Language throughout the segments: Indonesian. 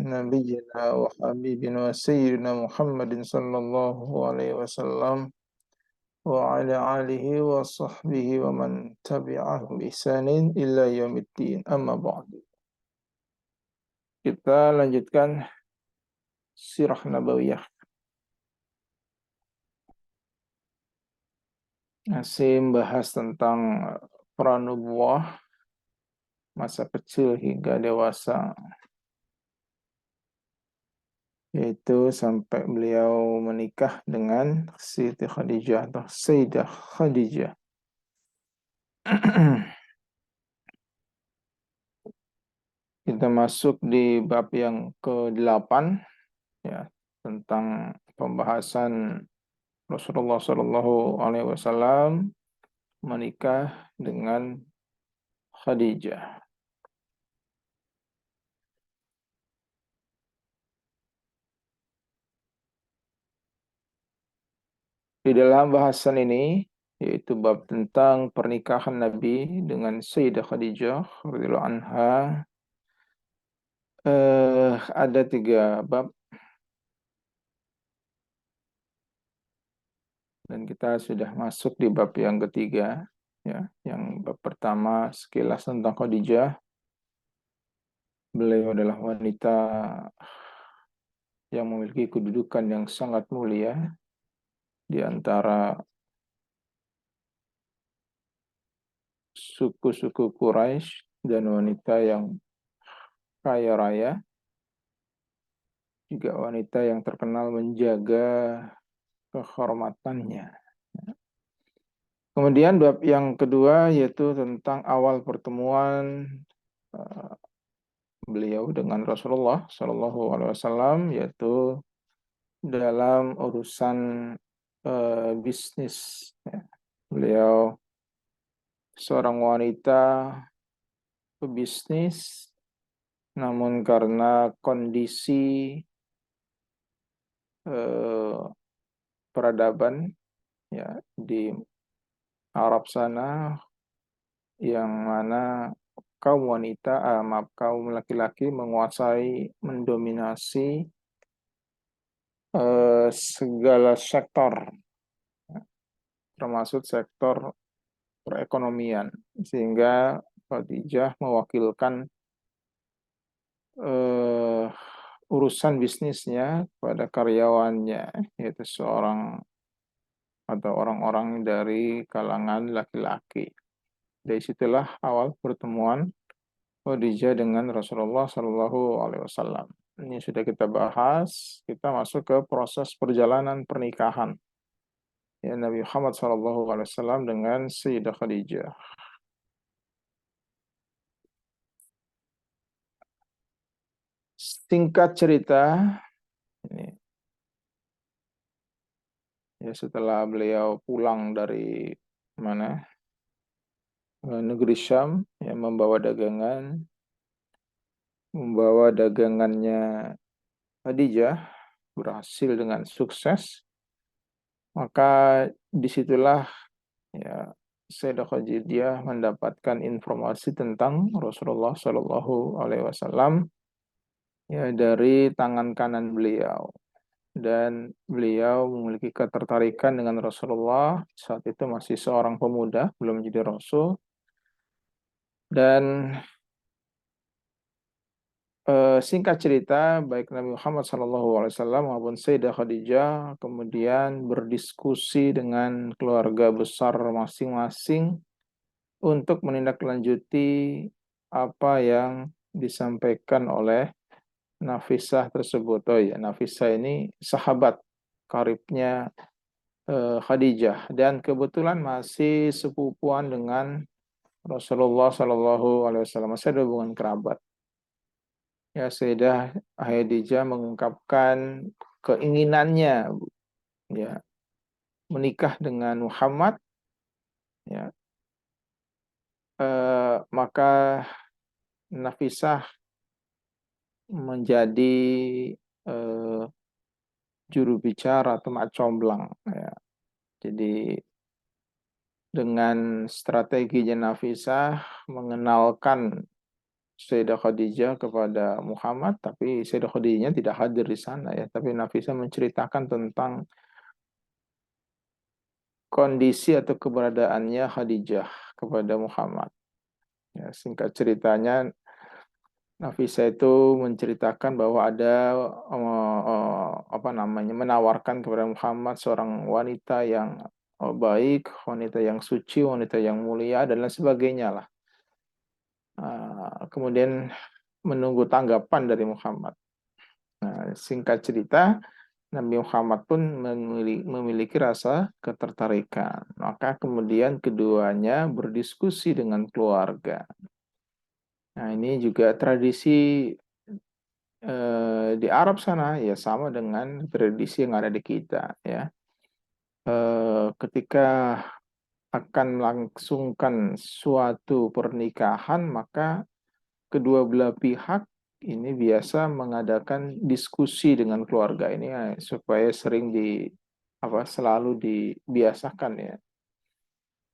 نبينا وحبيبنا وسيدنا محمد صلى الله عليه وسلم وعلى آله وصحبه ومن تبعهم بإحسان إلى يوم الدين. Amma ba'du. Kita lanjutkan sirah nabawiyah. Masih membahas tentang pranubuwah, masa kecil hingga dewasa, yaitu sampai beliau menikah dengan Siti Khadijah atau Sayyidah Khadijah. Kita masuk di bab yang ke-8, ya, tentang pembahasan Rasulullah Shallallahu Alaihi Wasallam menikah dengan Khadijah. Di dalam bahasan ini, yaitu bab tentang pernikahan Nabi dengan Sayyidah Khadijah radhiyallahu anha, ada 3 bab, dan kita sudah masuk di bab yang ketiga, ya. Yang bab pertama sekilas tentang Khadijah. Beliau adalah wanita yang memiliki kedudukan yang sangat mulia di antara suku-suku Quraisy dan wanita yang kaya raya, juga wanita yang terkenal menjaga kehormatannya. Kemudian bab yang kedua yaitu tentang awal pertemuan beliau dengan Rasulullah Shallallahu Alaihi Wasallam, yaitu dalam urusan bisnis. Beliau seorang wanita pebisnis, namun karena kondisi peradaban, ya, di Arab sana, yang mana kaum laki-laki menguasai, mendominasi segala sektor, termasuk sektor perekonomian, sehingga Khadijah mewakilkan urusan bisnisnya pada karyawannya, yaitu seorang atau orang-orang dari kalangan laki-laki. Dari situlah awal pertemuan Khadijah dengan Rasulullah Shallallahu Alaihi Wasallam. Ini sudah kita bahas. Kita masuk ke proses perjalanan pernikahan, ya, Nabi Muhammad Shallallahu Alaihi Wasallam dengan Sayyidah Khadijah. Singkat cerita, ini, ya, setelah beliau pulang dari mana, negeri Syam, ya, membawa dagangannya Khadijah berhasil dengan sukses, maka disitulah, ya, Sayyidah Khadijah mendapatkan informasi tentang Rasulullah Shallallahu Alaihi Wasallam, ya, dari tangan kanan beliau, dan beliau memiliki ketertarikan dengan Rasulullah. Saat itu masih seorang pemuda, belum menjadi Rasul, dan singkat cerita, baik Nabi Muhammad SAW maupun Sayyidah Khadijah kemudian berdiskusi dengan keluarga besar masing-masing untuk menindaklanjuti apa yang disampaikan oleh Nafisah tersebut. Oh ya, Nafisah ini sahabat karibnya Khadijah, dan kebetulan masih sepupuan dengan Rasulullah SAW, masih ada hubungan kerabat. Ya, Sayyidah Khadijah mengungkapkan keinginannya, ya, menikah dengan Muhammad, ya. Maka Nafisah menjadi juru bicara atau mak comblang, ya. Jadi dengan strategi Nafisah mengenalkan Sayyidah Khadijah kepada Muhammad, tapi Sayyidah Khadijahnya tidak hadir di sana ya. Tapi Nafisah menceritakan tentang kondisi atau keberadaannya Khadijah kepada Muhammad. Ya, singkat ceritanya, Nafisa itu menceritakan bahwa ada apa namanya, menawarkan kepada Muhammad seorang wanita yang baik, wanita yang suci, wanita yang mulia dan lain sebagainya lah. Kemudian menunggu tanggapan dari Muhammad. Nah, singkat cerita, Nabi Muhammad pun memiliki rasa ketertarikan. Maka kemudian keduanya berdiskusi dengan keluarga. Nah, ini juga tradisi di Arab sana ya sama dengan tradisi yang ada di kita ya. Ketika akan melangsungkan suatu pernikahan, maka kedua belah pihak ini biasa mengadakan diskusi dengan keluarga ini ya, supaya sering selalu dibiasakan ya.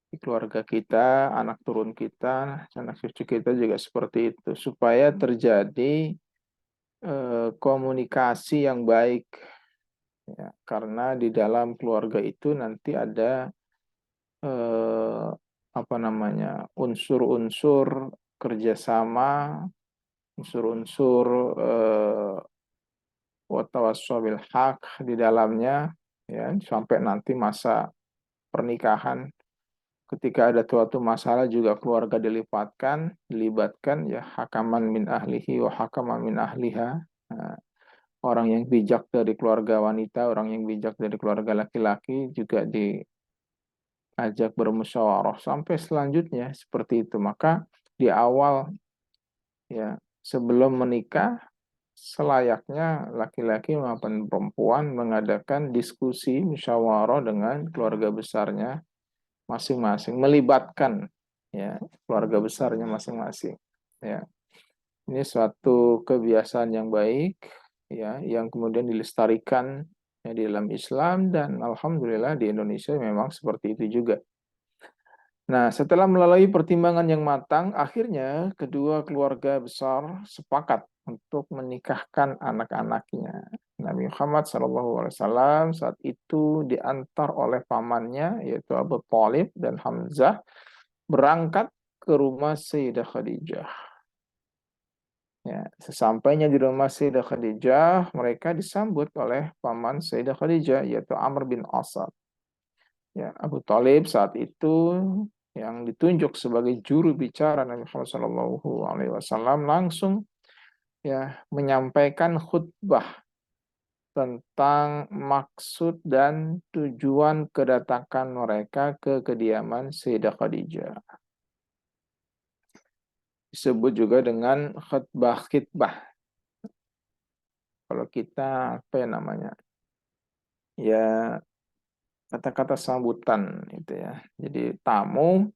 Di keluarga kita, anak turun kita, anak cucu kita juga seperti itu supaya terjadi komunikasi yang baik ya, karena di dalam keluarga itu nanti ada eh, apa namanya, unsur-unsur kerjasama, unsur-unsur watawassabil haq di dalamnya ya, sampai nanti masa pernikahan ketika ada suatu masalah juga keluarga dilibatkan ya, hakaman min ahlihi wa hakaman min ahliha. Nah, orang yang bijak dari keluarga wanita, orang yang bijak dari keluarga laki-laki juga diajak bermusyawarah sampai selanjutnya seperti itu. Maka di awal ya, sebelum menikah selayaknya laki-laki maupun perempuan mengadakan diskusi musyawarah dengan keluarga besarnya masing-masing, melibatkan ya keluarga besarnya masing-masing. Ya, ini suatu kebiasaan yang baik ya, yang kemudian dilestarikan ya, di dalam Islam, dan alhamdulillah di Indonesia memang seperti itu juga. Nah, setelah melalui pertimbangan yang matang, akhirnya kedua keluarga besar sepakat untuk menikahkan anak-anaknya. Nabi Muhammad SAW saat itu diantar oleh pamannya, yaitu Abu Thalib dan Hamzah, berangkat ke rumah Sayyidah Khadijah. Ya, sesampainya di rumah Sayyidah Khadijah, mereka disambut oleh paman Sayyidah Khadijah, yaitu Amr bin Asad. Ya, Abu Thalib saat itu yang ditunjuk sebagai juru bicara Nabi Muhammad SAW langsung ya menyampaikan khutbah tentang maksud dan tujuan kedatangan mereka ke kediaman Sayyidah Khadijah. Disebut juga dengan khutbah-khitbah. Kalau kita apa ya namanya? Ya, kata-kata sambutan itu ya. Jadi tamu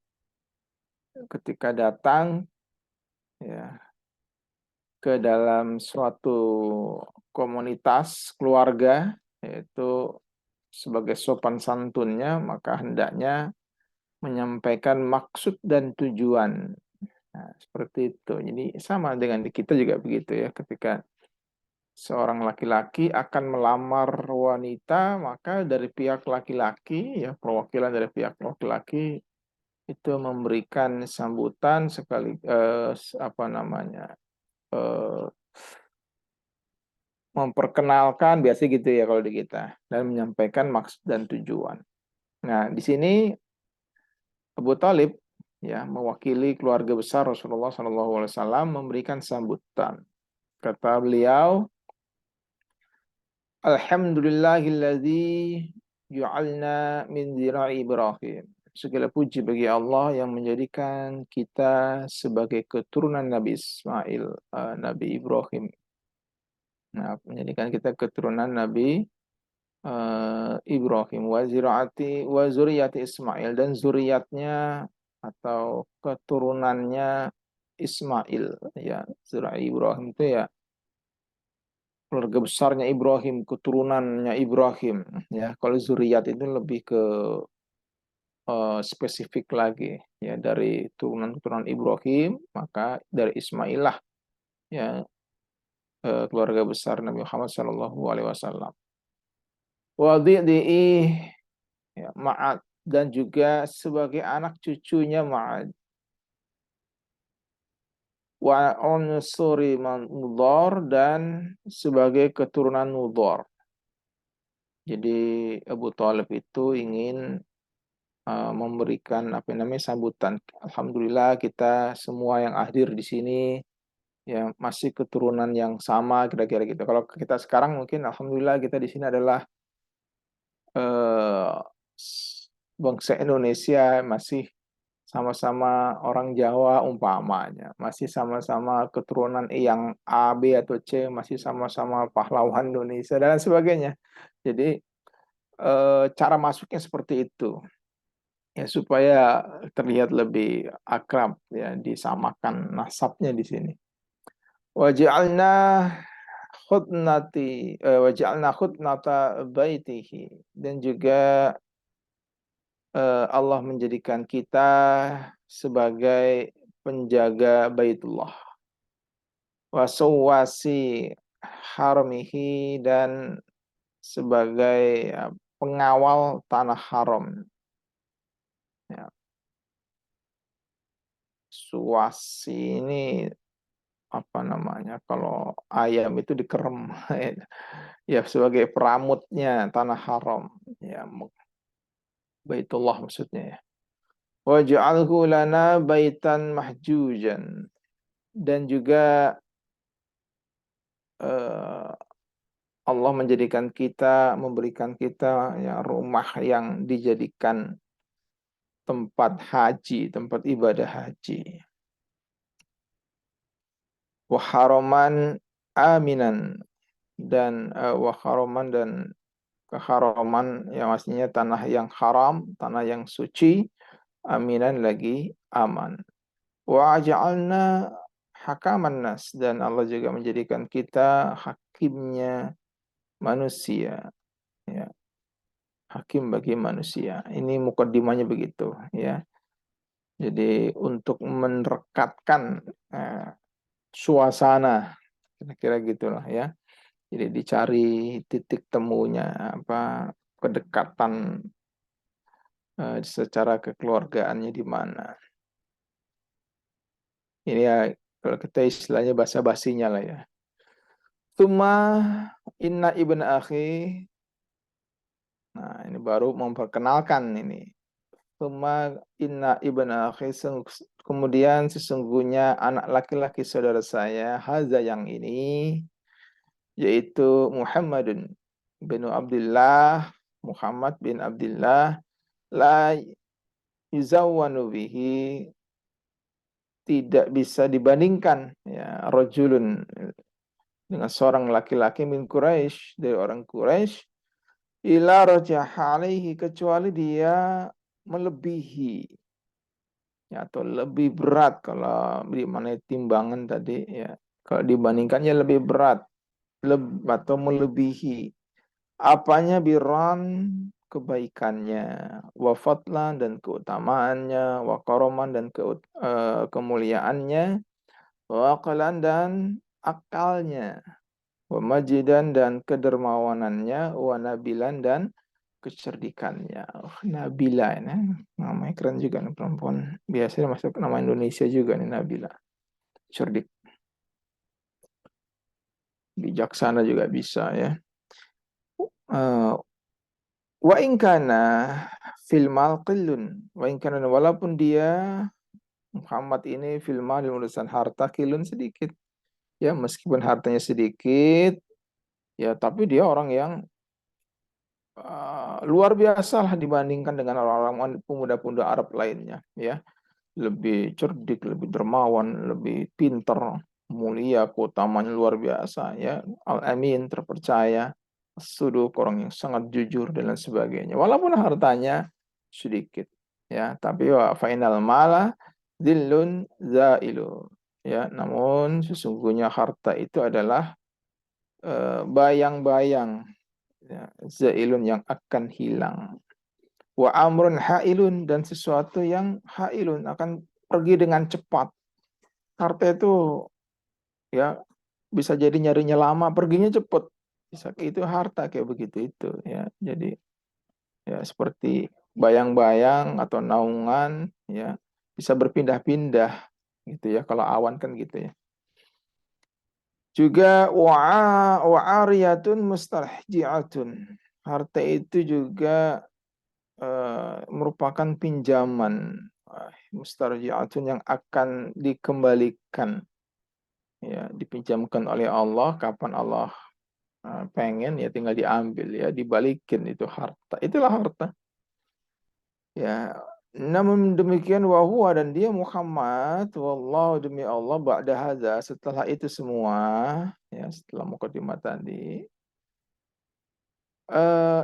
ketika datang ya ke dalam suatu komunitas keluarga, yaitu sebagai sopan santunnya, maka hendaknya menyampaikan maksud dan tujuan. Nah, seperti itu. Jadi sama dengan di kita juga begitu ya. Ketika seorang laki-laki akan melamar wanita, maka dari pihak laki-laki, ya perwakilan dari pihak laki-laki itu memberikan sambutan sekali apa namanya, eh, memperkenalkan, biasa gitu ya kalau di kita, dan menyampaikan maksud dan tujuan. Nah, di sini Abu Talib ya mewakili keluarga besar Rasulullah SAW memberikan sambutan. Kata beliau, Alhamdulillahilladzi ju'alna min zira'i Ibrahim. Segala puji bagi Allah yang menjadikan kita sebagai keturunan Nabi Ismail, Nabi Ibrahim. Nah, menjadikan kita keturunan Nabi Ibrahim wa zuriyati Ismail, dan zuriatnya atau keturunannya Ismail ya. Zuriat Ibrahim itu ya keluarga besarnya Ibrahim, keturunannya Ibrahim ya. Kalau zuriat itu lebih ke spesifik lagi ya, dari turunan-turunan Ibrahim, maka dari Ismail lah ya, keluarga besar Nabi Muhammad Shallallahu Alaihi Wasallam. Wadhi'i, ya, Ma'ad, dan juga sebagai anak cucunya Ma'ad. Wa unsuri Mudhar, dan sebagai keturunan Mudhar. Jadi Abu Thalib itu ingin memberikan apa namanya sambutan. Alhamdulillah kita semua yang hadir di sini ya masih keturunan yang sama kira-kira gitu. Kalau kita sekarang mungkin alhamdulillah kita di sini adalah eh, bangsa Indonesia, masih sama-sama orang Jawa umpamanya, masih sama-sama keturunan yang A, B atau C, masih sama-sama pahlawan Indonesia dan sebagainya. Jadi cara masuknya seperti itu ya supaya terlihat lebih akrab ya, disamakan nasabnya di sini. Waj'alna waj'alna khutnata baitihi, dan juga Allah menjadikan kita sebagai penjaga Baitullah, wasawasi haramihi, dan sebagai pengawal tanah haram. Ya, suwasi ini apa namanya? Kalau ayam itu dikerem, ya sebagai peramutnya tanah haram. Ya, Baitullah maksudnya ya. Waj'alhu lana baitan mahjujan, dan juga eh, Allah menjadikan kita, memberikan kita ya rumah yang dijadikan tempat haji, tempat ibadah haji. Waharaman aminan, dan waharaman, dan keharaman yang maksudnya tanah yang haram, tanah yang suci, aminan lagi aman. Wa ja'alna hakaman nas, dan Allah juga menjadikan kita hakimnya manusia, ya, hakim bagi manusia. Ini mukaddimahnya begitu ya. Jadi untuk merekatkan eh, suasana kira-kira gitulah ya. Jadi dicari titik temunya apa, kedekatan secara kekeluargaannya di mana. Ini ya kalau kita istilahnya basa-basinya lah ya. Tuma inna ibn akhi. Nah, ini baru memperkenalkan ini. Tuma inna ibn akhi, kemudian sesungguhnya anak laki-laki saudara saya, haza yang ini, yaitu Muhammadun bin Abdullah, Muhammad bin Abdullah, la yuzawwanu bihi, tidak bisa dibandingkan ya rajulun dengan seorang laki-laki min Quraisy, dari orang Quraisy, ila rajaha alaihi, kecuali dia melebihi ya, atau lebih berat kalau di mana timbangan tadi ya, kalau dibandingkannya lebih berat, atau melebihi apanya, biran, kebaikannya, wa fadlan, dan keutamaannya, wa karaman, dan kemuliaannya, wa aqlan, dan akalnya, wa majidan, dan kedermawanannya, wa nabilan, dan kecerdikannya. Oh, Nabila ini namanya keren juga nih perempuan. Biasanya masuk nama Indonesia juga nih Nabila. Cerdik, bijaksana juga bisa ya. Wa in kana fil mal qillun, wa in kana, walaupun dia Muhammad ini fil mal, urusan harta, qillun, sedikit. Ya, meskipun hartanya sedikit, ya tapi dia orang yang luar biasa lah dibandingkan dengan orang-orang pemuda-pemuda Arab lainnya, ya. Lebih cerdik, lebih dermawan, lebih pinter, mulia, keutamanya luar biasa, ya. Al-Amin, terpercaya, suduk, orang yang sangat jujur dan lain sebagainya. Walaupun hartanya sedikit, ya, tapi wa fainal mala zillun zailu, ya. Namun sesungguhnya harta itu adalah bayang-bayang, ya, zailun, yang akan hilang. Wa amrun hailun, dan sesuatu yang hailun, akan pergi dengan cepat. Harta itu ya bisa jadi nyarinya lama, perginya cepet. Bisa itu harta kayak begitu itu ya. Jadi ya seperti bayang-bayang atau naungan ya bisa berpindah-pindah gitu ya kalau awan kan gitu ya. Juga wa'ariyatun mustarji'atun. Harta itu juga merupakan pinjaman mustarji'atun yang akan dikembalikan ya, dipinjamkan oleh Allah kapan Allah pengen ya tinggal diambil ya, dibalikin itu harta. Itulah harta. Ya, namun demikian wa dan dia Muhammad wallahu demi Allah ba'da hadza setelah itu semua ya setelah mukadimah tadi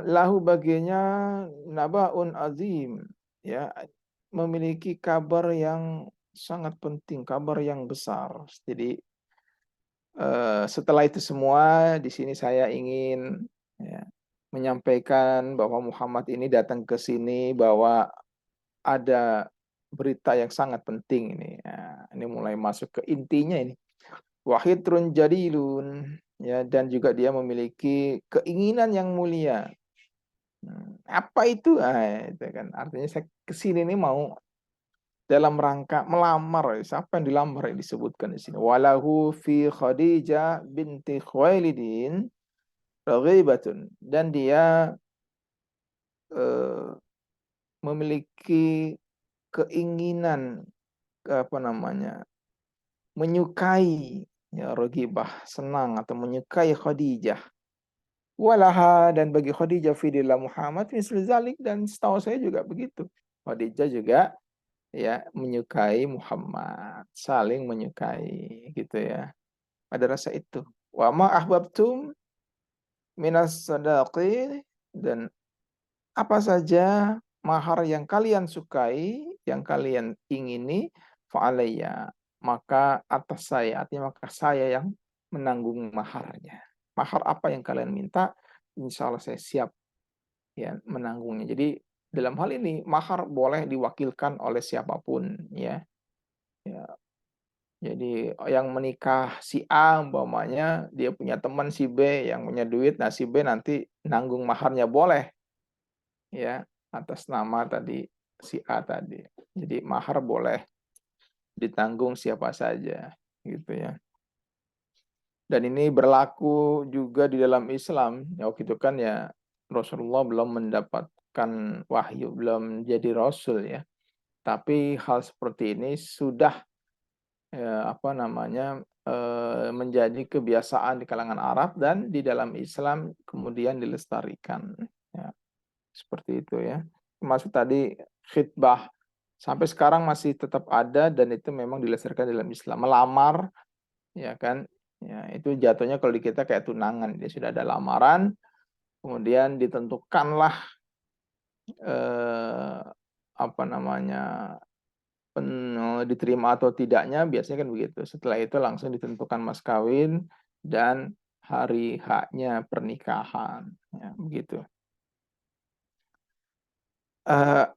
lahu baginya nabaun azim ya memiliki kabar yang sangat penting, kabar yang besar. Jadi setelah itu semua di sini saya ingin ya, menyampaikan bahwa Muhammad ini datang ke sini bahwa ada berita yang sangat penting ini. Ya, ini mulai masuk ke intinya ini. Wahidrun jadilun ya dan juga dia memiliki keinginan yang mulia. Apa itu? Itu kan artinya saya kesini nih mau dalam rangka melamar. Siapa yang dilamar yang disebutkan di sini? Walahu fi Khadijah binti Khuwailidin raghibatun dan dia eh, memiliki keinginan apa namanya? Menyukai ya raghibah, senang atau menyukai Khadijah. Walaha dan bagi Khadijah fidillah Muhammad misal zalik dan setahu saya juga begitu. Khadijah juga ya menyukai Muhammad, saling menyukai gitu ya. Ada rasa itu. Wa ma ahbabtum minas sadaqi dan apa saja mahar yang kalian sukai, yang kalian ingini fa'alayya, maka atas saya, artinya maka saya yang menanggung maharnya. Mahar apa yang kalian minta, insya Allah saya siap ya menanggungnya. Jadi dalam hal ini mahar boleh diwakilkan oleh siapapun ya. Ya, jadi yang menikah si A umpamanya dia punya teman si B yang punya duit, nah si B nanti nanggung maharnya boleh ya atas nama tadi si A tadi. Jadi mahar boleh ditanggung siapa saja gitu ya. Dan ini berlaku juga di dalam Islam. Ya, waktu itu kan ya Rasulullah belum mendapatkan wahyu, belum jadi rasul ya. Tapi hal seperti ini sudah apa namanya menjadi kebiasaan di kalangan Arab dan di dalam Islam kemudian dilestarikan ya, seperti itu ya. Maksud tadi khitbah sampai sekarang masih tetap ada dan itu memang dilestarikan dalam Islam. Melamar ya kan, ya itu jatuhnya kalau di kita kayak tunangan, dia sudah ada lamaran, kemudian ditentukanlah eh, apa namanya diterima atau tidaknya biasanya kan begitu. Setelah itu langsung ditentukan mas kawin dan hari haknya pernikahan, ya, begitu. Uh,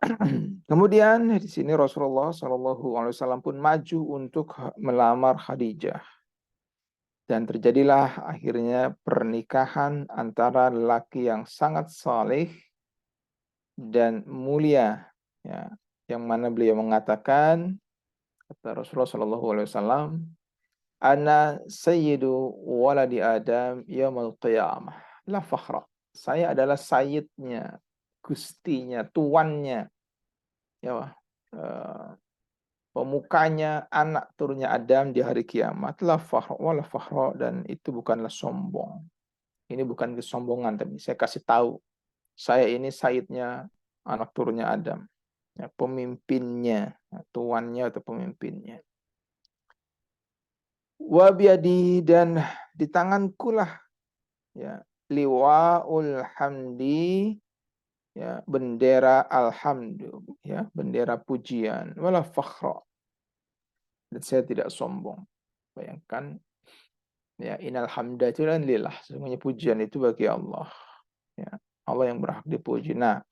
kemudian di sini Rasulullah SAW pun maju untuk melamar Khadijah dan terjadilah akhirnya pernikahan antara lelaki yang sangat saleh dan mulia, ya, yang mana beliau mengatakan kata Rasulullah SAW, Ana sayyidu waladi Adam yaumul qiyamah. La fakhra. Saya adalah sayyidnya, gustinya, tuannya, ya, eh, pemukanya anak turunnya Adam di hari kiamat. La fakhra wala fakhra dan itu bukanlah sombong. Ini bukan kesombongan tapi saya kasih tahu saya ini sayyidnya anak turunnya Adam. Ya, pemimpinnya, tuannya atau pemimpinnya. Wa biadi dan di tanganku lah ya liwaul hamdi ya bendera alhamdu ya bendera pujian wala fakhra dan saya tidak sombong. Bayangkan ya innal hamda itu kan lillah, sesungguhnya pujian itu bagi Allah ya, Allah yang berhak dipuji. Nah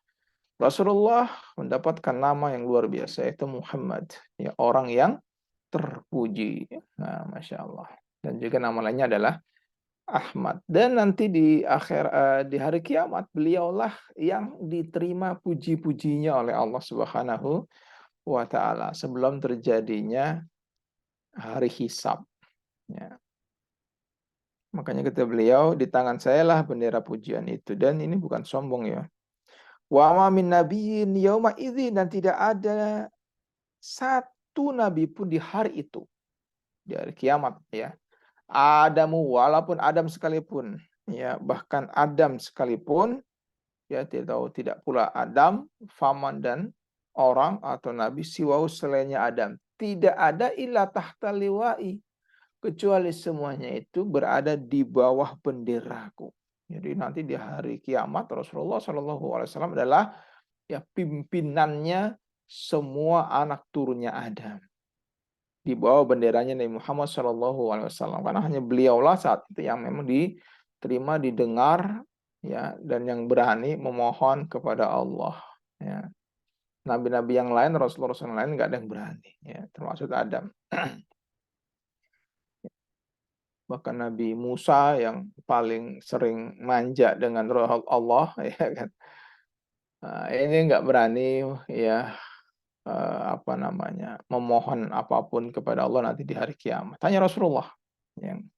Rasulullah mendapatkan nama yang luar biasa yaitu Muhammad ya orang yang terpuji. Nah Masya Allah dan juga nama lainnya adalah Ahmad. Dan nanti di hari kiamat beliaulah yang diterima puji-pujinya oleh Allah Subhanahu wa taala sebelum terjadinya hari hisab. Ya. Makanya kata beliau, di tangan saya lah bendera pujian itu. Dan ini bukan sombong ya. Wa ma min nabiyyin yauma idzin, dan tidak ada satu nabi pun di hari itu, di hari kiamat ya. Adamu, walaupun Adam sekalipun, ya bahkan Adam sekalipun, ya tidak pula Adam, Faman dan orang atau nabi siwau selainnya Adam. Tidak ada illa tahta liwa'i, kecuali semuanya itu berada di bawah benderaku. Jadi nanti di hari kiamat Rasulullah SAW adalah ya pimpinannya semua anak turunnya Adam. Di bawah benderanya Nabi Muhammad SAW. Karena hanya beliaulah saat itu yang memang diterima, didengar, ya, dan yang berani memohon kepada Allah. Ya. Nabi-nabi yang lain, Rasulullah yang lain nggak ada yang berani, ya, termasuk Adam. Bahkan Nabi Musa yang paling sering manja dengan roh Allah, ya kan. Nah, ini nggak berani, ya, apa namanya, memohon apapun kepada Allah nanti di hari kiamat. Hanya Rasulullah yang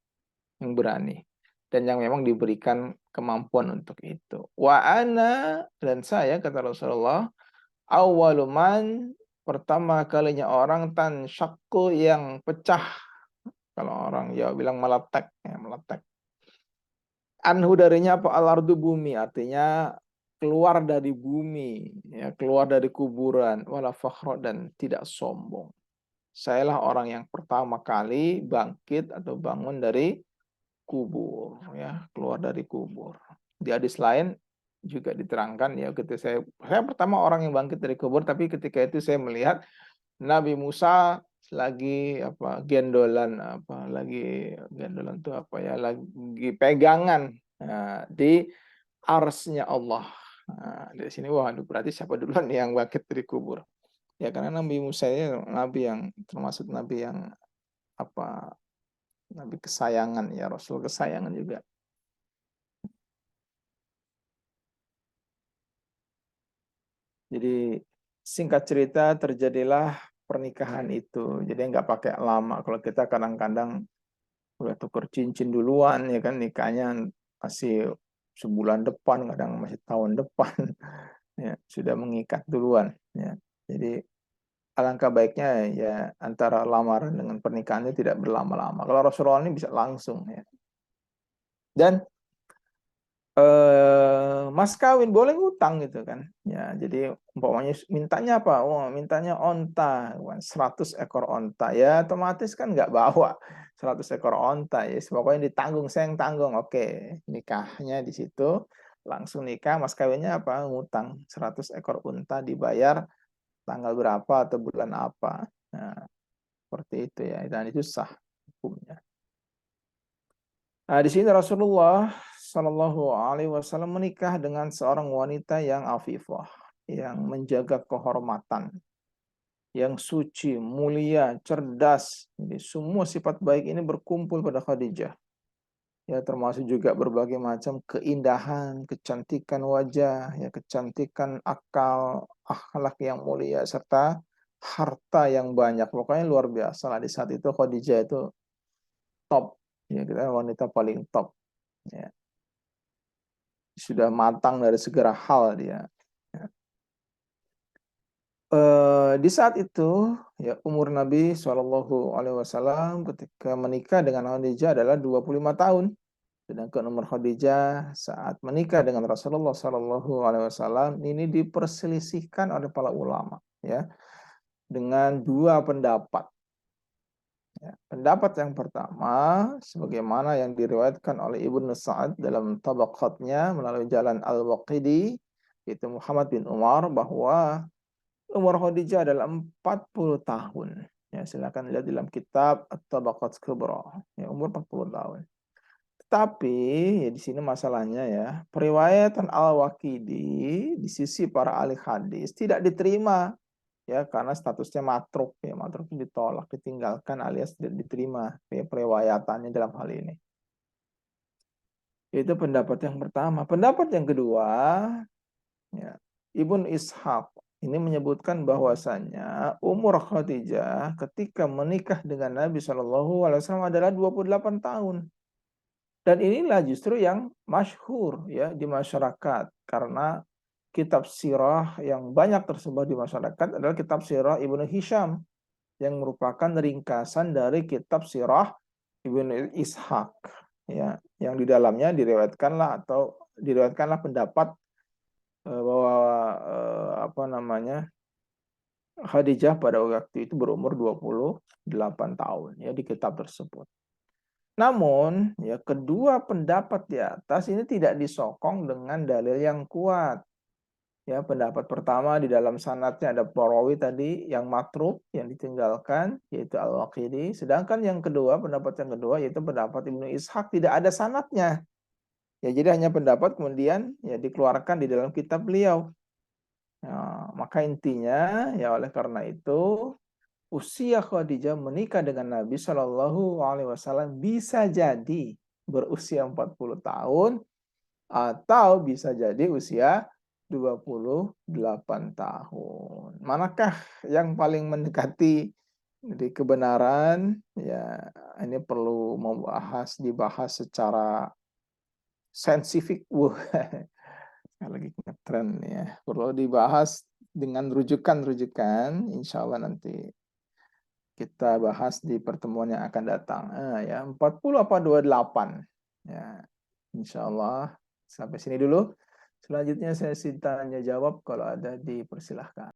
berani dan yang memang diberikan kemampuan untuk itu. Wa ana, dan saya kata Rasulullah, awwaluman, pertama kalinya orang tan syakku, yang pecah. Kalau orang Jawa bilang meletek, ya, meletek. Anhu, darinya apa? Al-ardu, bumi, artinya keluar dari bumi, ya, keluar dari kuburan, wala fakhra, dan tidak sombong. Sayalah orang yang pertama kali bangkit atau bangun dari kubur, ya, keluar dari kubur. Di hadis lain juga diterangkan, ya, ketika saya pertama orang yang bangkit dari kubur, tapi ketika itu saya melihat Nabi Musa lagi apa gendolan, lagi gendolan itu apa ya, lagi pegangan di arsnya Allah. Nah, dari sini waduh, berarti siapa duluan yang bangkit dari kubur? Ya karena Nabi Musa ini nabi yang termasuk nabi yang apa, nabi kesayangan, ya, Rasul kesayangan juga. Jadi singkat cerita terjadilah pernikahan itu. Jadi nggak pakai lama. Kalau kita kadang-kadang udah tuker cincin duluan, ya kan, nikahnya masih sebulan depan, kadang masih tahun depan, ya, sudah mengikat duluan. Ya. Jadi alangkah baiknya ya antara lamaran dengan pernikahannya tidak berlama-lama. Kalau Rasulullah ini bisa langsung, ya. Dan mas kawin boleh ngutang gitu kan, ya. Jadi umpamanya mintanya apa, mintanya onta, 100 ekor onta, ya otomatis kan nggak bawa 100 ekor onta, ya pokoknya ditanggung, saya yang tanggung, oke, nikahnya di situ, langsung nikah, mas kawinnya apa, ngutang 100 ekor unta, dibayar tanggal berapa atau bulan apa. Nah, seperti itu ya, dan itu sah hukumnya. Nah, di sini Rasulullah Shallallahu Alaihi Wasallam menikah dengan seorang wanita yang afifah, yang menjaga kehormatan, yang suci, mulia, cerdas. Jadi semua sifat baik ini berkumpul pada Khadijah. Ya, termasuk juga berbagai macam keindahan, kecantikan wajah, ya, kecantikan akal, akhlak yang mulia, serta harta yang banyak. Pokoknya luar biasa lah di saat itu. Khadijah itu top, ya, kita wanita paling top. Ya, sudah matang dari segala hal dia. Ya. Di saat itu ya umur Nabi Shallallahu Alaihi Wasallam ketika menikah dengan Khadijah adalah 25 tahun. Sedangkan umur Khadijah saat menikah dengan Rasulullah Shallallahu Alaihi Wasallam ini diperselisihkan oleh para ulama, ya, dengan dua pendapat. Ya, pendapat yang pertama, sebagaimana yang diriwayatkan oleh Ibnu Sa'ad dalam tabaqatnya melalui jalan Al-Waqidi, itu Muhammad bin Umar, bahwa umur Khadijah adalah 40 tahun. Ya, silakan lihat dalam kitab At-Tabaqat Kubra. Ya, umur 40 tahun. Tapi ya di sini masalahnya, ya, periwayatan Al-Waqidi di sisi para ahli hadis tidak diterima, ya karena statusnya matruk ya, matruk itu ditolak, ditinggalkan alias tidak diterima ya periwayatannya dalam hal ini. Itu pendapat yang pertama. Pendapat yang kedua, ya, Ibnu Ishaq ini menyebutkan bahwasannya umur Khadijah ketika menikah dengan Nabi Shallallahu Alaihi Wasallam adalah 28 tahun. Dan inilah justru yang masyhur ya di masyarakat karena kitab sirah yang banyak tersebar di masyarakat adalah kitab sirah Ibnu Hisham yang merupakan ringkasan dari kitab sirah Ibnu Ishaq ya yang di dalamnya diriwayatkanlah pendapat bahwa apa namanya Khadijah pada waktu itu berumur 28 tahun ya di kitab tersebut. Namun ya kedua pendapat di atas ini tidak disokong dengan dalil yang kuat. Ya, pendapat pertama di dalam sanadnya ada perawi tadi yang matruk yang ditinggalkan yaitu Al-Waqidi, sedangkan yang kedua pendapat yang kedua yaitu pendapat Ibnu Ishaq tidak ada sanadnya. Ya, jadi hanya pendapat kemudian ya dikeluarkan di dalam kitab beliau. Nah, maka intinya ya oleh karena itu usia Khadijah menikah dengan Nabi Shallallahu Alaihi Wasallam bisa jadi berusia 40 tahun atau bisa jadi usia 28 tahun. Manakah yang paling mendekati dari kebenaran? Ya, ini perlu dibahas secara saintifik. Lagi ngetren ya. Perlu dibahas dengan rujukan-rujukan. Insya Allah nanti kita bahas di pertemuan yang akan datang. Ya, 40 apa 28? Ya, insya Allah sampai sini dulu. Selanjutnya saya tanya jawab kalau ada dipersilahkan.